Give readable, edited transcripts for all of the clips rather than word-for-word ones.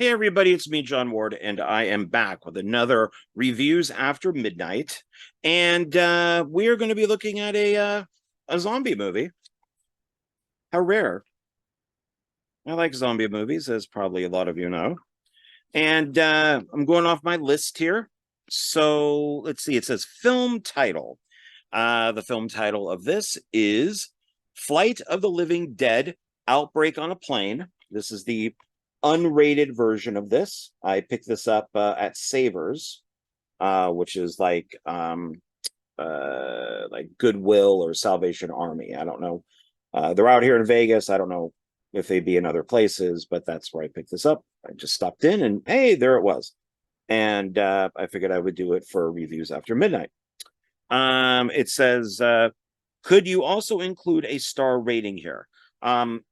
Hey everybody, it's me, John Ward, and I am back with another Reviews After Midnight. And we are going to be looking at a zombie movie. How rare. I like zombie movies, as probably a lot of you know. And I'm going off my list here. So let's see, it says film title. The film title of this is Flight of the Living Dead: Outbreak on a Plane. This is the unrated version of this. I picked this up at Savers, which is like Goodwill or Salvation Army. I don't know. They're out here in Vegas. I don't know if they'd be in other places, but that's where I picked this up. I just stopped in and hey, there it was. And I figured I would do it for Reviews After Midnight. It says, could you also include a star rating here? I'm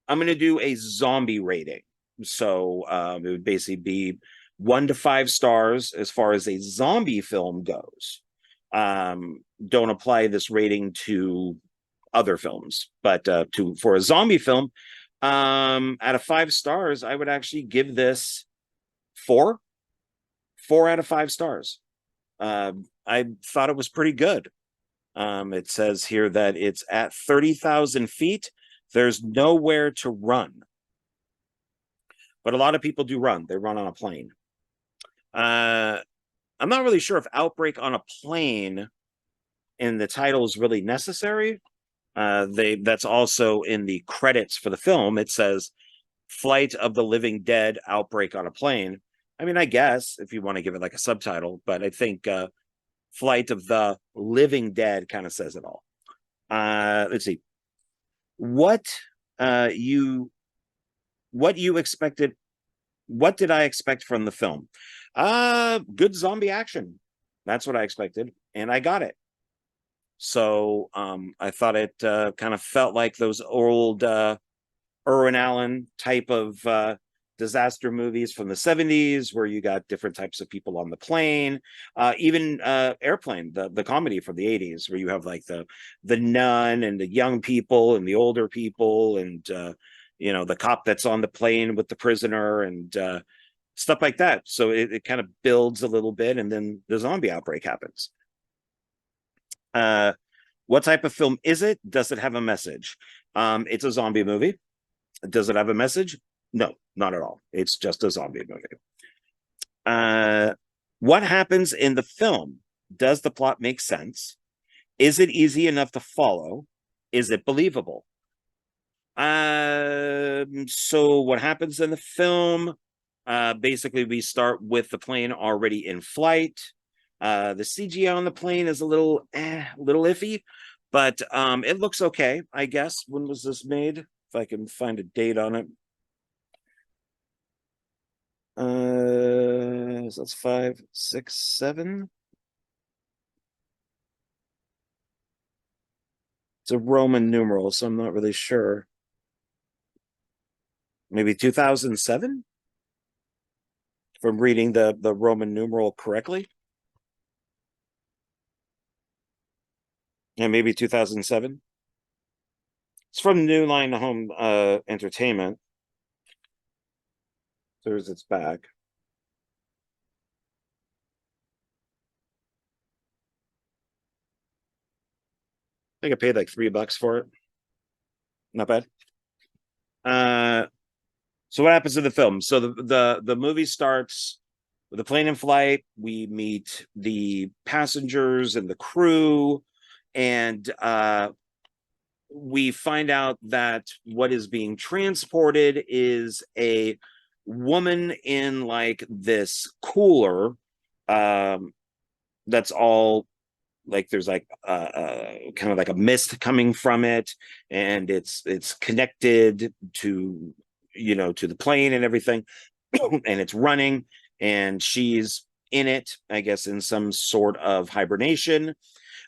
going to do a zombie rating. So it would basically be 1 to 5 stars as far as a zombie film goes. Don't apply this rating to other films, but for a zombie film, out of 5 stars, I would actually give this 4 out of 5 stars. I thought it was pretty good. It says here that it's at 30,000 feet. There's nowhere to run. But a lot of people do run. They run on a plane. I'm not really sure if Outbreak on a Plane in the title is really necessary. That's also in the credits for the film. It says Flight of the Living Dead: Outbreak on a Plane. I mean, I guess if you want to give it like a subtitle, but I think Flight of the Living Dead kind of says it all. Let's see. What you expected? What did I expect from the film? Good zombie action. That's what I expected, and I got it. So I thought it kind of felt like those old Irwin Allen type of disaster movies from the 70s where you got different types of people on the plane, even Airplane, the comedy from the 80s where you have like the nun and the young people and the older people and the cop that's on the plane with the prisoner and stuff like that. So it kind of builds a little bit and then the zombie outbreak happens. What type of film is it? Does it have a message? It's a zombie movie. Does it have a message? No, not at all. It's just a zombie movie. What happens in the film? Does the plot make sense? Is it easy enough to follow? Is it believable? So what happens in the film? Basically, we start with the plane already in flight. The CGI on the plane is a little iffy, but it looks okay, I guess. When was this made? If I can find a date on it. So that's 5, 6, 7. It's a Roman numeral, so I'm not really sure. Maybe 2007? If I'm reading the Roman numeral correctly. Yeah, maybe 2007. It's from New Line Home Entertainment. There's its back. I think I paid like $3 for it. Not bad. So what happens in the film? So the movie starts with the plane in flight. We meet the passengers and the crew, and we find out that what is being transported is a woman in like this cooler that's all like there's like kind of like a mist coming from it and it's connected to to the plane and everything and it's running and she's in it, I guess, in some sort of hibernation.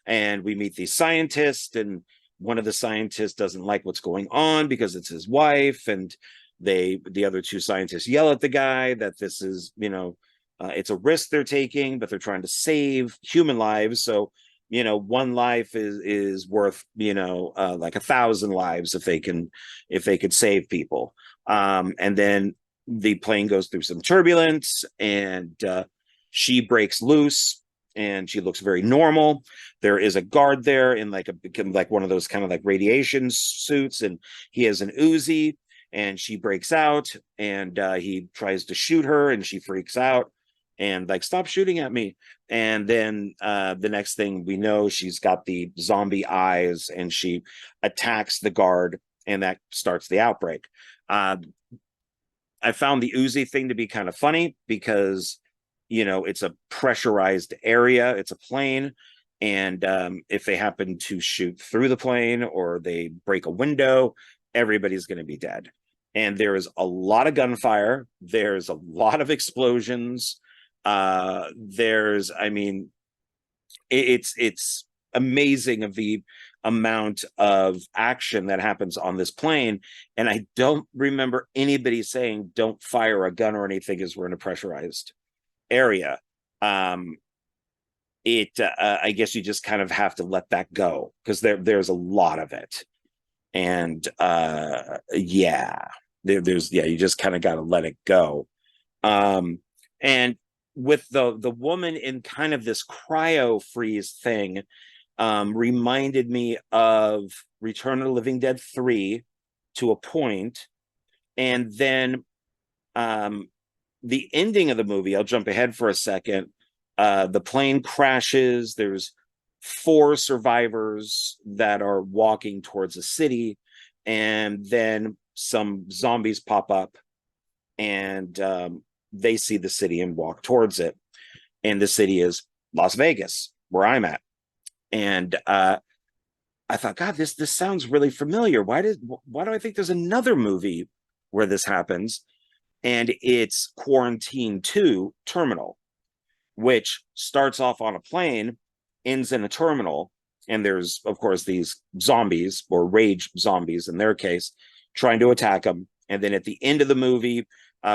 And we meet these scientists, and one of the scientists doesn't like what's going on because it's his wife, and the other two scientists yell at the guy that this is it's a risk they're taking, but they're trying to save human lives. So one life is worth like 1,000 lives if they could save people. And then the plane goes through some turbulence, and she breaks loose, and she looks very normal. There is a guard there in like one of those kind of like radiation suits, and he has an Uzi, and she breaks out, and he tries to shoot her, and she freaks out and like, stop shooting at me. And then the next thing we know, she's got the zombie eyes, and she attacks the guard, and that starts the outbreak. I found the Uzi thing to be kind of funny because, it's a pressurized area, it's a plane. And if they happen to shoot through the plane or they break a window, everybody's going to be dead. And there is a lot of gunfire. There's a lot of explosions. I mean, it's amazing of the amount of action that happens on this plane. And I don't remember anybody saying don't fire a gun or anything as we're in a pressurized area. I guess you just kind of have to let that go because there's a lot of it. And you just kind of got to let it go. And with the woman in kind of this cryo freeze thing, reminded me of Return of the Living Dead 3 to a point. And then the ending of the movie, I'll jump ahead for a second. The plane crashes. There's 4 survivors that are walking towards a city, and then some zombies pop up, and they see the city and walk towards it. And the city is Las Vegas, where I'm at. And I thought, God, this sounds really familiar. Why do I think there's another movie where this happens? And it's Quarantine 2 Terminal, which starts off on a plane, ends in a terminal, and there's, of course, these zombies, or rage zombies in their case, trying to attack them. And then at the end of the movie,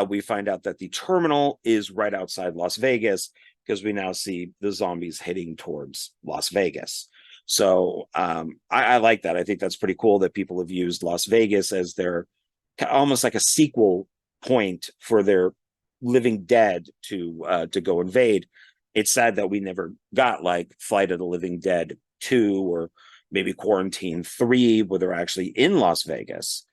we find out that the terminal is right outside Las Vegas, because we now see the zombies heading towards Las Vegas. So I like that. I think that's pretty cool that people have used Las Vegas as their almost like a sequel point for their Living Dead to go invade. It's sad that we never got like Flight of the Living Dead 2 or maybe Quarantine 3 where they're actually in Las Vegas.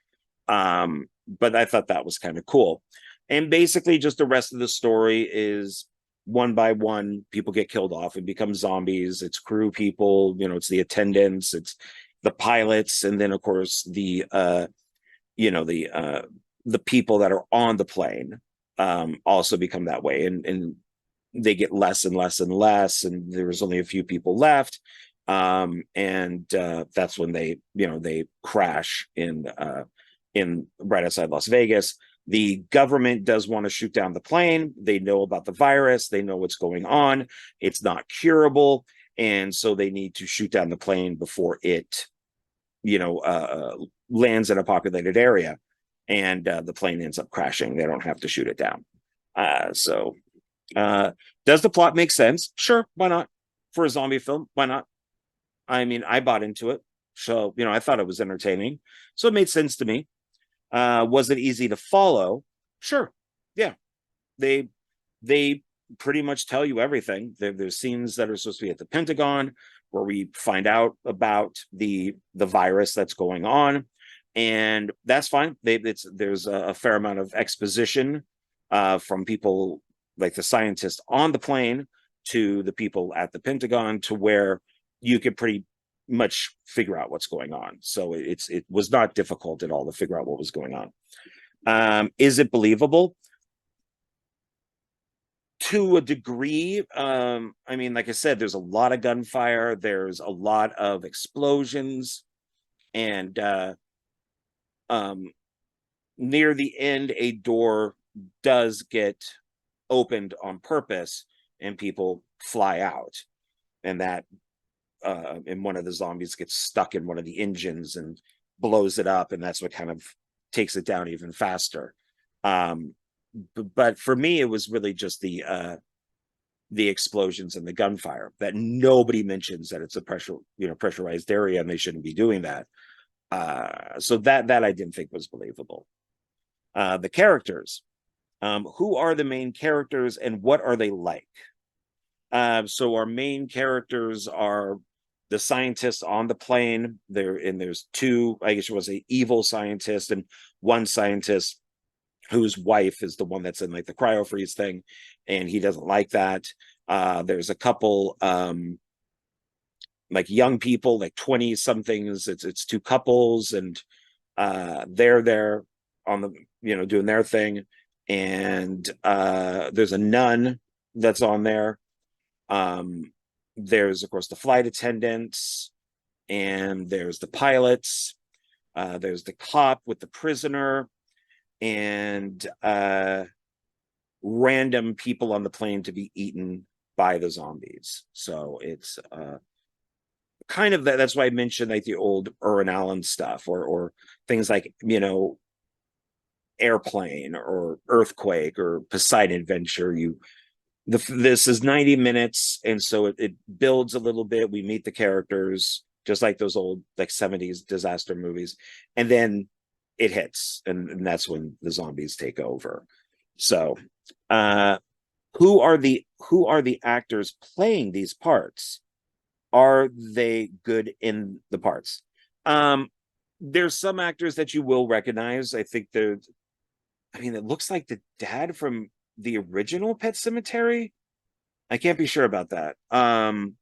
But I thought that was kind of cool. And basically just the rest of the story is one by one, people get killed off and become zombies. It's crew people, it's the attendants, it's the pilots, and then of course the people that are on the plane also become that way, and they get less and less and less, and there's only a few people left. And that's when they crash in right outside Las Vegas. The government does want to shoot down the plane. They know about the virus. They know what's going on. It's not curable. And so they need to shoot down the plane before it, lands in a populated area. And the plane ends up crashing. They don't have to shoot it down. Does the plot make sense? Sure. Why not? For a zombie film, why not? I mean, I bought into it. So, I thought it was entertaining. So it made sense to me. Was it easy to follow? Sure. Yeah. They pretty much tell you everything. There's scenes that are supposed to be at the Pentagon where we find out about the virus that's going on, and that's fine. There's a fair amount of exposition from people like the scientists on the plane to the people at the Pentagon, to where you could pretty much figure out what's going on. So it was not difficult at all to figure out what was going on. Is it believable? To a degree. I mean, like I said, there's a lot of gunfire, there's a lot of explosions, and near the end, a door does get opened on purpose and people fly out, and that and one of the zombies gets stuck in one of the engines and blows it up, and that's what kind of takes it down even faster. But for me, it was really just the explosions and the gunfire that nobody mentions, that it's a pressurized area and they shouldn't be doing that. So that I didn't think was believable. The characters, Who are the main characters and what are they like? So our main characters are the scientists on the plane. There's two, I guess it was a evil scientist and one scientist whose wife is the one that's in like the cryo freeze thing, and he doesn't like that. There's a couple like young people, like 20 somethings. It's two couples, and they're there on the doing their thing. And there's a nun that's on there. There's of course the flight attendants, and there's the pilots. There's the cop with the prisoner, and random people on the plane to be eaten by the zombies. So it's kind of that's why I mentioned like the old Irwin Allen stuff, or things like Airplane or Earthquake or Poseidon Adventure. This is 90 minutes, and so it builds a little bit. We meet the characters just like those old like 70s disaster movies, and then it hits, and that's when the zombies take over. So who are the actors playing these parts? Are they good in the parts? There's some actors that you will recognize. I think it looks like the dad from the original Pet Sematary. I can't be sure about that. And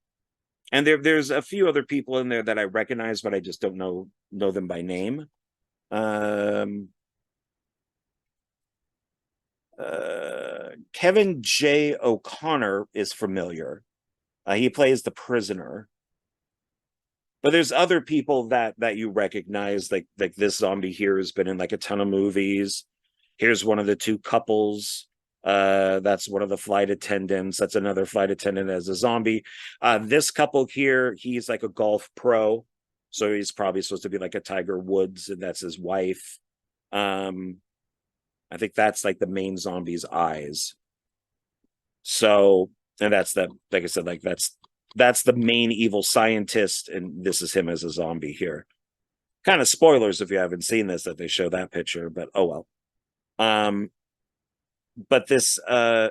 there's a few other people in there that I recognize, but I just don't know them by name. Kevin J. O'Connor is familiar. He plays the prisoner. But there's other people that you recognize, like this zombie here has been in like a ton of movies. Here's one of the two couples. That's one of the flight attendants. That's another flight attendant as a zombie. This couple here, he's like a golf pro, so he's probably supposed to be like a Tiger Woods, and that's his wife. I think that's like the main zombie's eyes. So, and that's like I said, like that's the main evil scientist, and this is him as a zombie here. Kind of spoilers if you haven't seen this that they show that picture, but oh well. But this yeah,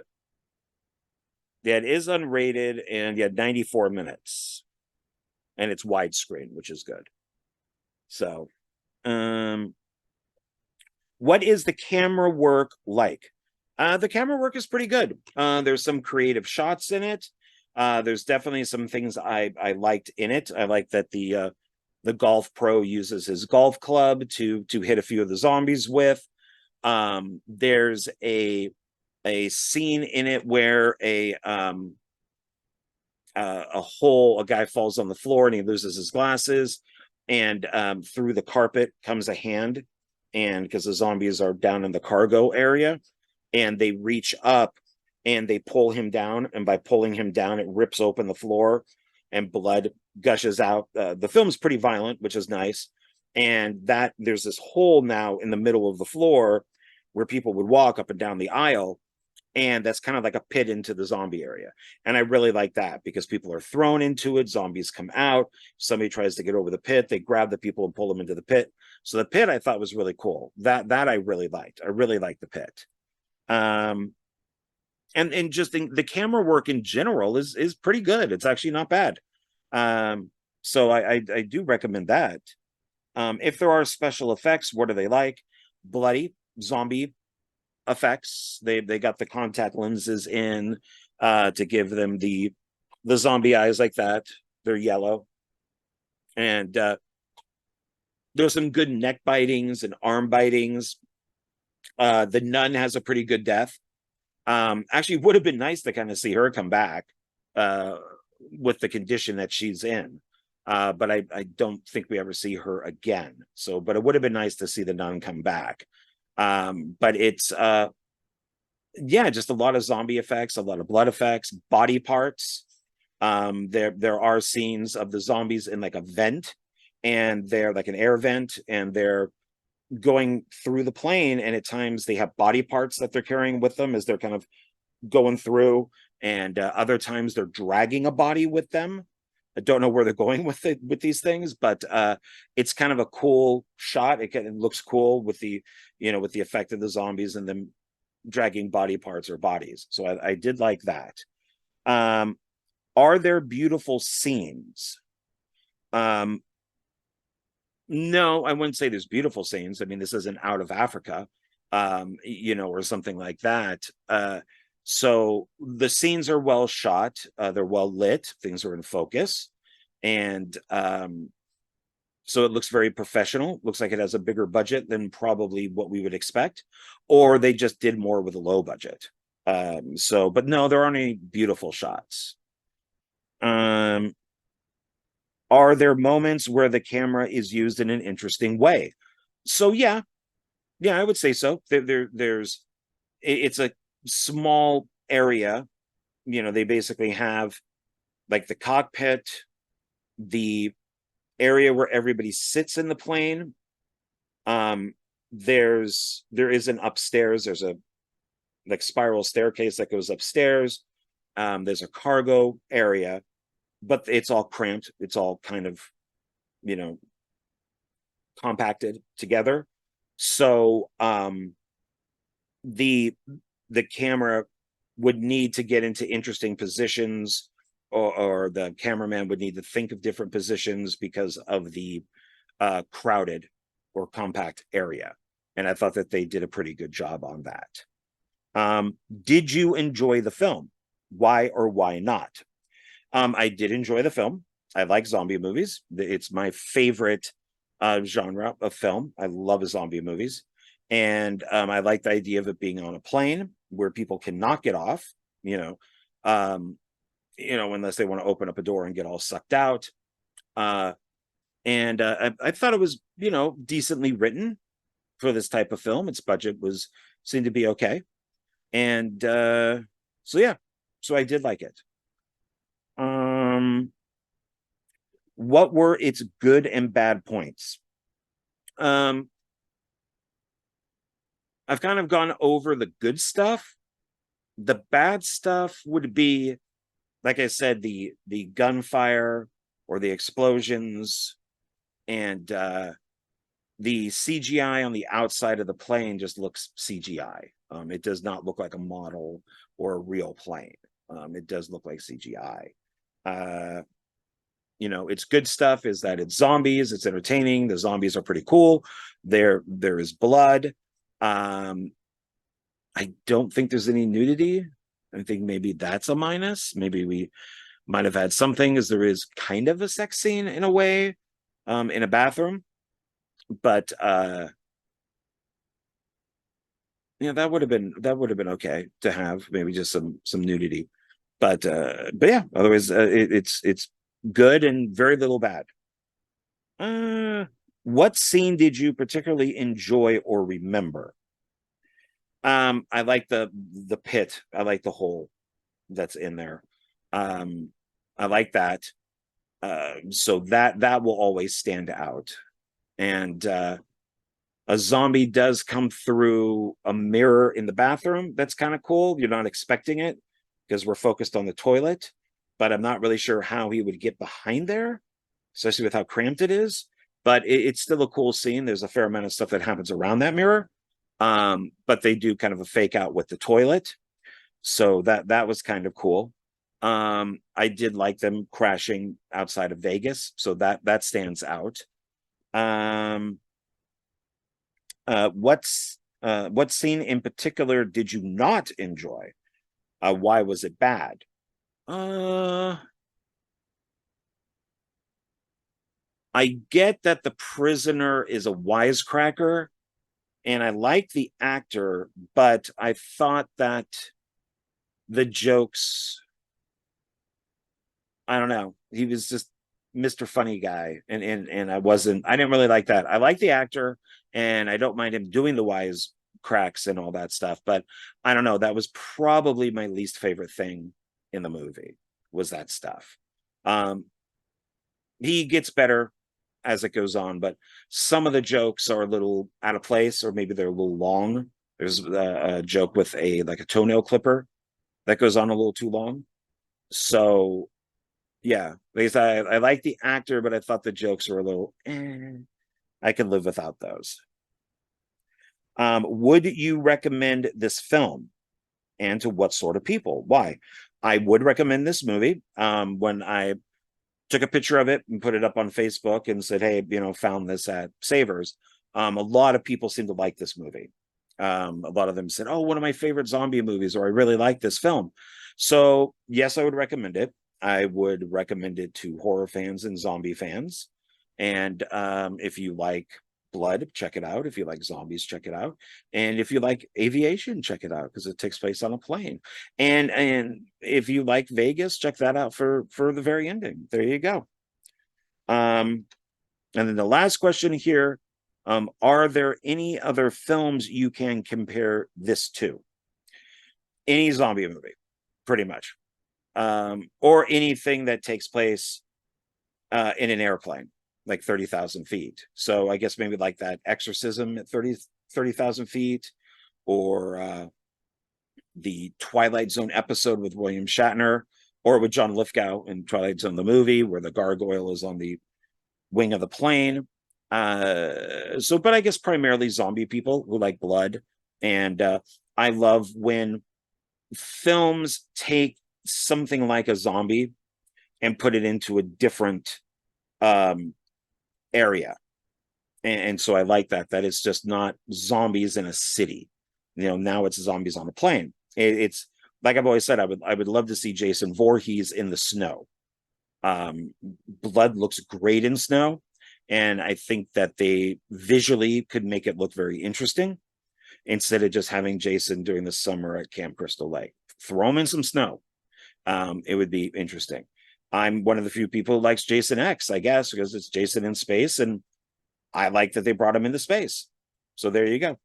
it is unrated, and yeah, 94 minutes, and it's widescreen, which is good. So what is the camera work like? The camera work is pretty good. There's some creative shots in it. There's definitely some things I liked in it. I like that the golf pro uses his golf club to hit a few of the zombies with. There's a scene in it where a guy falls on the floor and he loses his glasses, and through the carpet comes a hand, and because the zombies are down in the cargo area, and they reach up and they pull him down, and by pulling him down it rips open the floor and blood gushes out. The film's pretty violent, which is nice, and that there's this hole now in the middle of the floor where people would walk up and down the aisle, and that's kind of like a pit into the zombie area. And I really like that because people are thrown into it, zombies come out, somebody tries to get over the pit, they grab the people and pull them into the pit. So the pit I thought was really cool. That I really liked. I really liked the pit. And just the camera work in general is pretty good. It's actually not bad. So I do recommend that. If there are special effects, what are they like? Bloody zombie effects. They got the contact lenses in to give them the zombie eyes like that. They're yellow. And there's some good neck bitings and arm bitings. The nun has a pretty good death. Actually, would have been nice to kind of see her come back with the condition that she's in. But I don't think we ever see her again. So, but it would have been nice to see the nun come back. But it's yeah, just a lot of zombie effects, a lot of blood effects, body parts. There are scenes of the zombies in like a vent, and they're like an air vent, and they're going through the plane, and at times they have body parts that they're carrying with them as they're kind of going through, and other times they're dragging a body with them. I don't know where they're going with these things, but it's kind of a cool shot. It looks cool with the with the effect of the zombies and them dragging body parts or bodies. So I did like that. Um, are there beautiful scenes? Um, no, I wouldn't say there's beautiful scenes. I mean, this isn't out of Africa, or something like that. So the scenes are well shot, they're well lit, things are in focus, and so it looks very professional. Looks like it has a bigger budget than probably what we would expect, or they just did more with a low budget. But no, there aren't any beautiful shots. Um, are there moments where the camera is used in an interesting way? So yeah, I would say so. It's a small area. They basically have like the cockpit, the area where everybody sits in the plane. There is an upstairs. There's a like spiral staircase that goes upstairs. There's a cargo area, but it's all cramped. It's all kind of, you know, compacted together. So the camera would need to get into interesting positions, or the cameraman would need to think of different positions because of the crowded or compact area. And I thought that they did a pretty good job on that. Did you enjoy the film? Why or why not? I did enjoy the film. I like zombie movies. It's my favorite genre of film. I love zombie movies. And I like the idea of it being on a plane where people cannot get off, um, unless they want to open up a door and get all sucked out. And I thought it was, decently written for this type of film. Its budget seemed to be okay. And so, yeah, so I did like it. What were its good and bad points? I've kind of gone over the good stuff. The bad stuff would be, like I said, the gunfire or the explosions, and the CGI on the outside of the plane just looks CGI. It does not look like a model or a real plane. It does look like CGI. Its good stuff is that it's zombies, it's entertaining, the zombies are pretty cool. There is blood. I don't think there's any nudity. I think maybe that's a minus. Maybe we might have had something, as there is kind of a sex scene in a way, in a bathroom. But that would have been okay to have, maybe just some nudity. But yeah, otherwise it's good and very little bad. What scene did you particularly enjoy or remember? I like the pit. I like the hole that's in there. I like that. So that will always stand out. And a zombie does come through a mirror in the bathroom. That's kind of cool. You're not expecting it because we're focused on the toilet, but I'm not really sure how he would get behind there, especially with how cramped it is. But it's still a cool scene. There's a fair amount of stuff that happens around that mirror. But they do kind of a fake out with the toilet. So that was kind of cool. I did like them crashing outside of Vegas, so that stands out. What scene in particular did you not enjoy? Why was it bad? I get that the prisoner is a wisecracker, and I like the actor, but I thought that the jokes, I don't know, he was just Mr. Funny Guy, and I didn't really like that. I like the actor, and I don't mind him doing the wise cracks and all that stuff, but I don't know, that was probably my least favorite thing in the movie, was that stuff. He gets better as it goes on, but some of the jokes are a little out of place, or maybe they're a little long. There's a joke with a toenail clipper that goes on a little too long. So yeah, because I like the actor, but I thought the jokes were a little I can live without those. Would you recommend this film, and to what sort of people? Why? I would recommend this movie. When I took a picture of it and put it up on Facebook and said, hey, found this at Savers. A lot of people seem to like this movie. A lot of them said, oh, one of my favorite zombie movies, or I really like this film. So yes, I would recommend it. I would recommend it to horror fans and zombie fans. And if you like blood, check it out. If you like zombies, check it out. And if you like aviation, check it out, because it takes place on a plane. And if you like Vegas, check that out for the very ending. There you go. And then the last question here, are there any other films you can compare this to? Any zombie movie, pretty much. Or anything that takes place in an airplane, like 30,000 feet. So I guess maybe like that Exorcism at 30,000 feet, or the Twilight Zone episode with William Shatner, or with John Lithgow in Twilight Zone, the movie, where the gargoyle is on the wing of the plane. But I guess primarily zombie people who like blood. And I love when films take something like a zombie and put it into a different area. And so I like that it's just not zombies in a city. Now it's zombies on a plane. It's like I've always said, I would love to see Jason Voorhees in the snow. Blood looks great in snow, and I think that they visually could make it look very interesting, instead of just having Jason during the summer at Camp Crystal Lake. Throw him in some snow. It would be interesting. I'm one of the few people who likes Jason X, I guess, because it's Jason in space, and I like that they brought him into space. So there you go.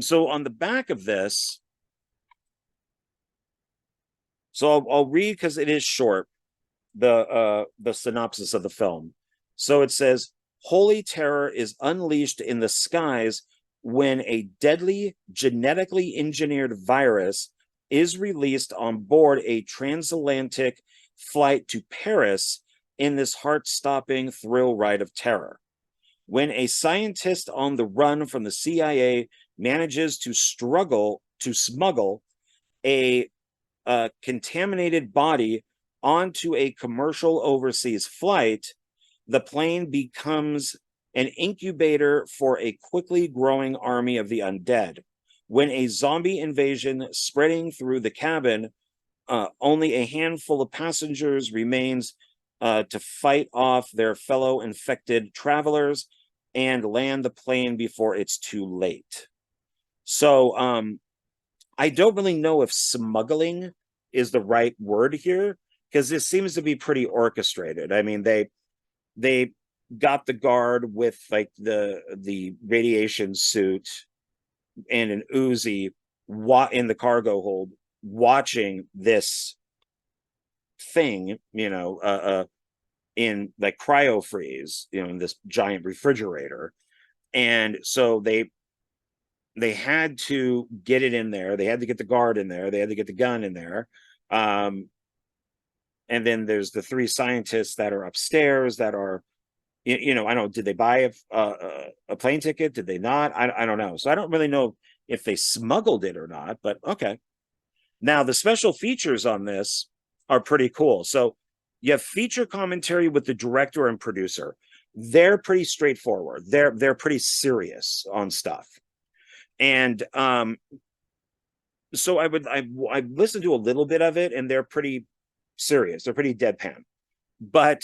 So on the back of this, so I'll read, because it is short, the synopsis of the film. So it says, holy terror is unleashed in the skies when a deadly genetically engineered virus is released on board a transatlantic flight to Paris in this heart-stopping thrill ride of terror. When a scientist on the run from the CIA manages to smuggle a contaminated body onto a commercial overseas flight, the plane becomes an incubator for a quickly growing army of the undead. When a zombie invasion spreading through the cabin, only a handful of passengers remains to fight off their fellow infected travelers and land the plane before it's too late. So I don't really know if smuggling is the right word here, because this seems to be pretty orchestrated. I mean, they got the guard with like the radiation suit and an Uzi in the cargo hold, watching this thing, in like cryo freeze, in this giant refrigerator. And so they had to get it in there. They had to get the guard in there. They had to get the gun in there. And then there's the three scientists that are upstairs that are, I don't know, did they buy a plane ticket? Did they not? I don't know. So I don't really know if they smuggled it or not, but okay. Now, the special features on this are pretty cool. So you have feature commentary with the director and producer. They're pretty straightforward. They're pretty serious on stuff. And so I listened to a little bit of it, and they're pretty serious. They're pretty deadpan. But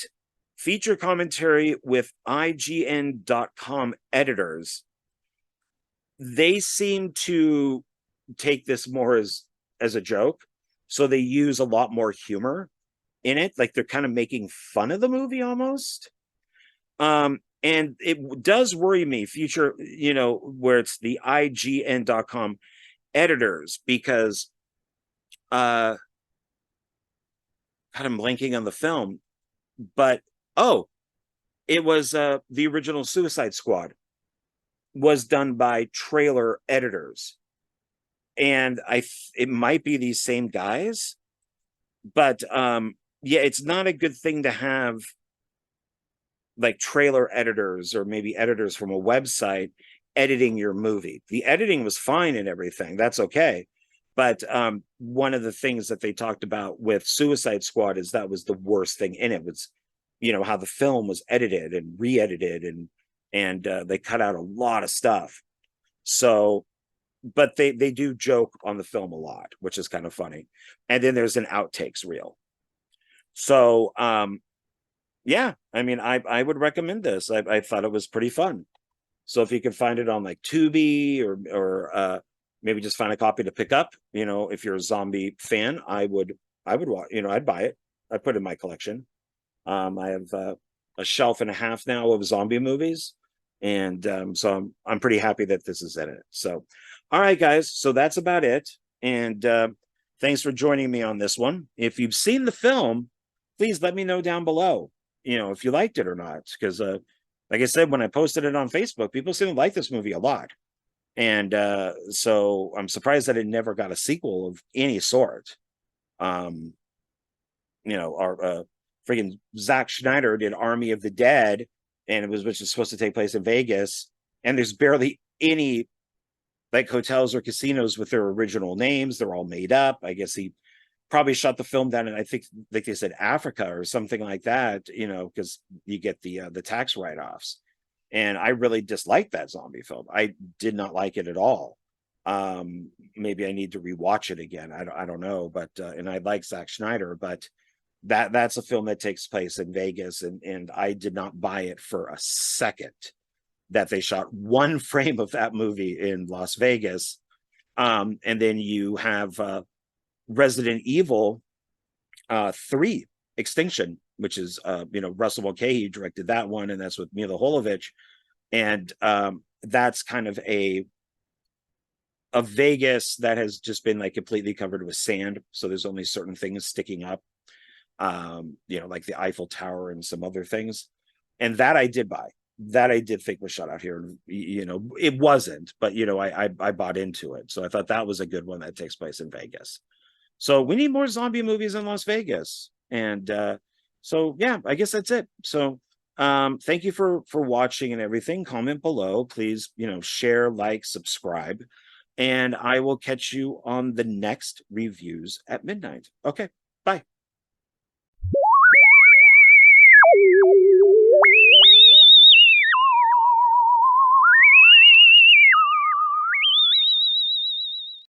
feature commentary with IGN.com editors, they seem to take this more as a joke. So they use a lot more humor in it. Like they're kind of making fun of the movie almost. And it does worry me, future, where it's the IGN.com editors, because God, I'm blanking on the film, but it was the original Suicide Squad was done by trailer editors, and it might be these same guys, but yeah, it's not a good thing to have like trailer editors or maybe editors from a website editing your movie. The editing was fine and everything. That's okay. But one of the things that they talked about with Suicide Squad is that was the worst thing in it was, how the film was edited and re-edited, and they cut out a lot of stuff. So, but they do joke on the film a lot, which is kind of funny. And then there's an outtakes reel. So yeah, I mean, I would recommend this. I thought it was pretty fun. So if you can find it on like Tubi or maybe just find a copy to pick up, if you're a zombie fan, I would watch, I'd buy it. I put it in my collection. I have a shelf and a half now of zombie movies, and so I'm pretty happy that this is in it. So, all right, guys, so that's about it. And thanks for joining me on this one. If you've seen the film, please let me know down below, if you liked it or not, because like I said, when I posted it on Facebook, people seem to like this movie a lot. And so I'm surprised that it never got a sequel of any sort. Our freaking Zack Snyder did Army of the Dead, and which is supposed to take place in Vegas, and there's barely any like hotels or casinos with their original names. They're all made up. I guess he probably shot the film down in, I think, like they said, Africa or something like that, because you get the tax write-offs. And I really disliked that zombie film. I did not like it at all. Maybe I need to rewatch it again. I don't know, but and I like Zack Snyder, but that's a film that takes place in Vegas, and I did not buy it for a second that they shot one frame of that movie in Las Vegas. And then you have Resident Evil 3 Extinction, which is Russell Mulcahy directed that one, and that's with Milla Jovovich, and that's kind of a Vegas that has just been like completely covered with sand, so there's only certain things sticking up, like the Eiffel Tower and some other things. And that I did buy. That I did think was shot out here. It wasn't, but I bought into it. So I thought that was a good one that takes place in Vegas. So we need more zombie movies in Las Vegas. And so yeah, I guess that's it. So thank you for watching and everything. Comment below, please, share, like, subscribe, and I will catch you on the next reviews at midnight. Okay, bye.